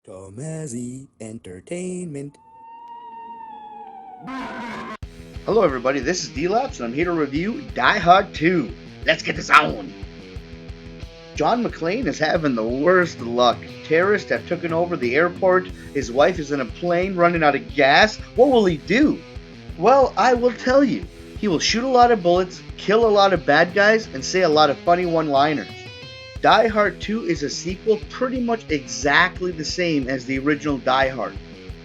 Tomazzi Entertainment. Hello everybody, this is D-Laps and I'm here to review Die Hard 2. Let's get this on! John McClane is having the worst luck. Terrorists have taken over the airport, his wife is in a plane running out of gas. What will he do? Well, I will tell you. He will shoot a lot of bullets, kill a lot of bad guys, and say a lot of funny one-liners. Die Hard 2 is a sequel pretty much exactly the same as the original Die Hard.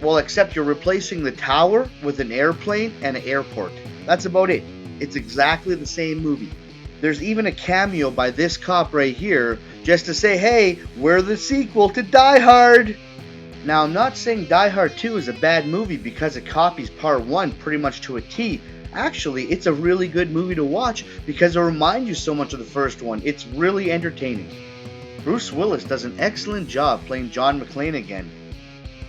Well, except you're replacing the tower with an airplane and an airport. That's about it. It's exactly the same movie. There's even a cameo by this cop right here just to say, hey, we're the sequel to Die Hard. Now, I'm not saying Die Hard 2 is a bad movie because it copies Part 1 pretty much to a T. Actually, it's a really good movie to watch because it reminds you so much of the first one. It's really entertaining. Bruce Willis does an excellent job playing John McClane again.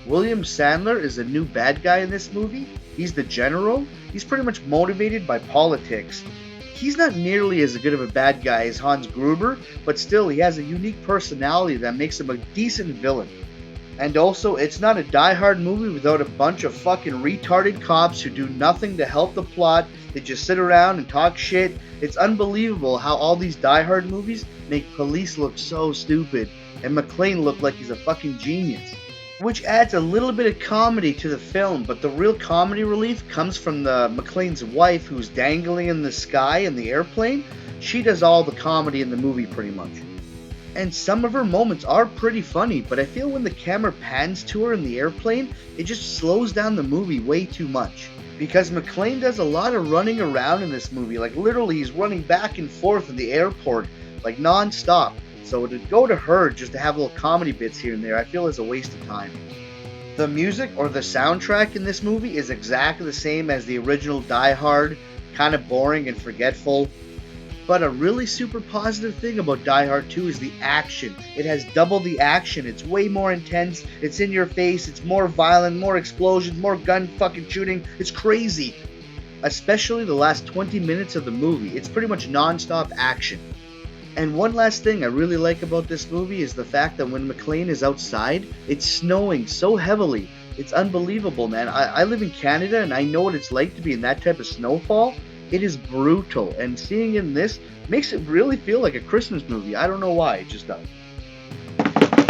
William Sandler is a new bad guy in this movie. He's the general. He's pretty much motivated by politics. He's not nearly as good of a bad guy as Hans Gruber, but still he has a unique personality that makes him a decent villain. And also, it's not a Die Hard movie without a bunch of fucking retarded cops who do nothing to help the plot. They just sit around and talk shit. It's unbelievable how all these Die Hard movies make police look so stupid, and McClane look like he's a fucking genius. Which adds a little bit of comedy to the film, but the real comedy relief comes from the McClane's wife who's dangling in the sky in the airplane. She does all the comedy in the movie pretty much. And some of her moments are pretty funny, but I feel when the camera pans to her in the airplane, it just slows down the movie way too much. Because McClane does a lot of running around in this movie, like literally he's running back and forth in the airport, like non-stop. So to go to her just to have little comedy bits here and there, I feel is a waste of time. The music or the soundtrack in this movie is exactly the same as the original Die Hard, kind of boring and forgetful. But a really super positive thing about Die Hard 2 is the action. It has double the action. It's way more intense. It's in your face. It's more violent, more explosions, more gun fucking shooting. It's crazy. Especially the last 20 minutes of the movie. It's pretty much non-stop action. And one last thing I really like about this movie is the fact that when McClane is outside, it's snowing so heavily. It's unbelievable, man. I live in Canada and I know what it's like to be in that type of snowfall. It is brutal, and seeing in this makes it really feel like a Christmas movie. I don't know why, it just does.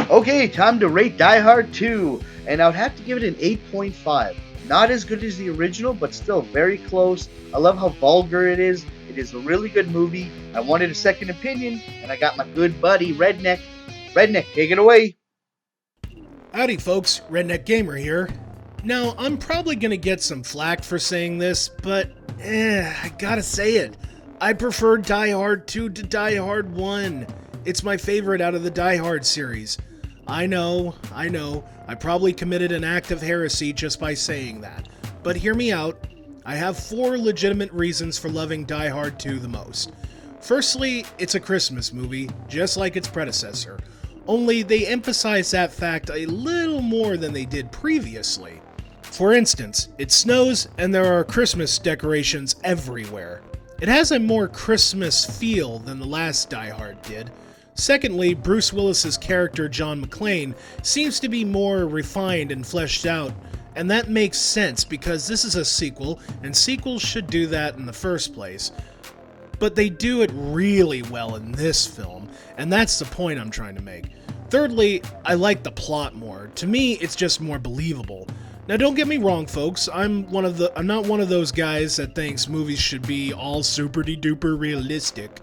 Okay, time to rate Die Hard 2, and I would have to give it an 8.5. Not as good as the original, but still very close. I love how vulgar it is. It is a really good movie. I wanted a second opinion, and I got my good buddy, Redneck. Redneck, take it away. Howdy folks, Redneck Gamer here. Now, I'm probably gonna get some flack for saying this, but I gotta say it. I prefer Die Hard 2 to Die Hard 1. It's my favorite out of the Die Hard series. I know, I probably committed an act of heresy just by saying that. But hear me out. I have 4 legitimate reasons for loving Die Hard 2 the most. Firstly, it's a Christmas movie, just like its predecessor. Only they emphasize that fact a little more than they did previously. For instance, it snows and there are Christmas decorations everywhere. It has a more Christmas feel than the last Die Hard did. Secondly, Bruce Willis's character John McClane seems to be more refined and fleshed out, and that makes sense because this is a sequel, and sequels should do that in the first place. But they do it really well in this film, and that's the point I'm trying to make. Thirdly, I like the plot more. To me, it's just more believable. Now don't get me wrong folks, I'm not one of those guys that thinks movies should be all super-de-duper realistic.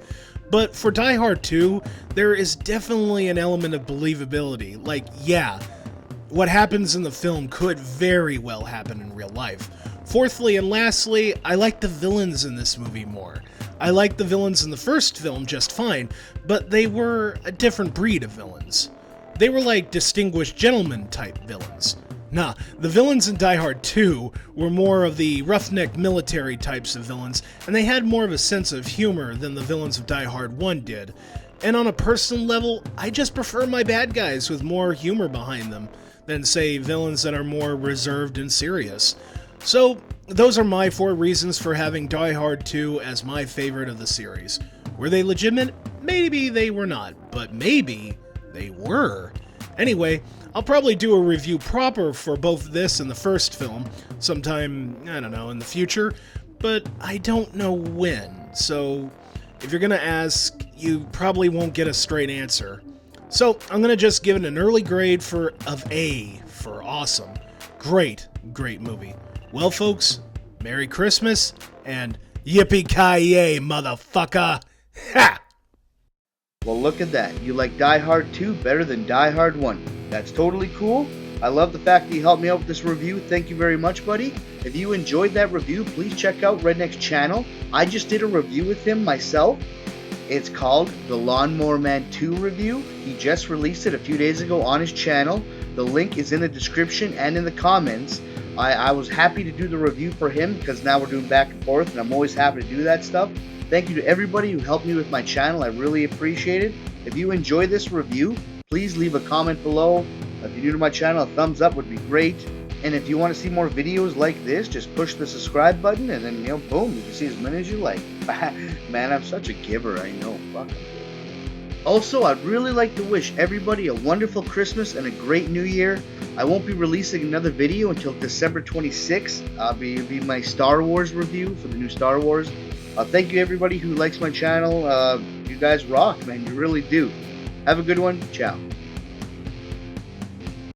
But for Die Hard 2, there is definitely an element of believability. Like, yeah, what happens in the film could very well happen in real life. Fourthly and lastly, I like the villains in this movie more. I liked the villains in the first film just fine, but they were a different breed of villains. They were like distinguished gentleman type villains. Nah, the villains in Die Hard 2 were more of the roughneck military types of villains, and they had more of a sense of humor than the villains of Die Hard 1 did. And on a personal level, I just prefer my bad guys with more humor behind them than, say, villains that are more reserved and serious. So, those are my 4 reasons for having Die Hard 2 as my favorite of the series. Were they legitimate? Maybe they were not, but maybe they were. Anyway, I'll probably do a review proper for both this and the first film sometime, I don't know, in the future, but I don't know when, so if you're gonna ask, you probably won't get a straight answer. So I'm gonna just give it an early grade of A for awesome. Great movie. Well, folks, Merry Christmas and yippee-ki-yay, motherfucker! Ha! Well, look at that. You like Die Hard 2 better than Die Hard 1. That's totally cool. I love the fact that you helped me out with this review. Thank you very much, buddy. If you enjoyed that review, please check out Redneck's channel. I just did a review with him myself. It's called the Lawnmower Man 2 review. He just released it a few days ago on his channel. The link is in the description and in the comments. I was happy to do the review for him because now we're doing back and forth, and I'm always happy to do that stuff. Thank you to everybody who helped me with my channel. I really appreciate it. If you enjoyed this review, please leave a comment below. If you're new to my channel, a thumbs up would be great. And if you want to see more videos like this, just push the subscribe button and then, boom, you can see as many as you like. Man, I'm such a giver, I know. Fuck. Also, I'd really like to wish everybody a wonderful Christmas and a great New Year. I won't be releasing another video until December 26th. It'll be my Star Wars review for the new Star Wars. Thank you everybody who likes my channel. You guys rock, man. You really do. Have a good one. Ciao.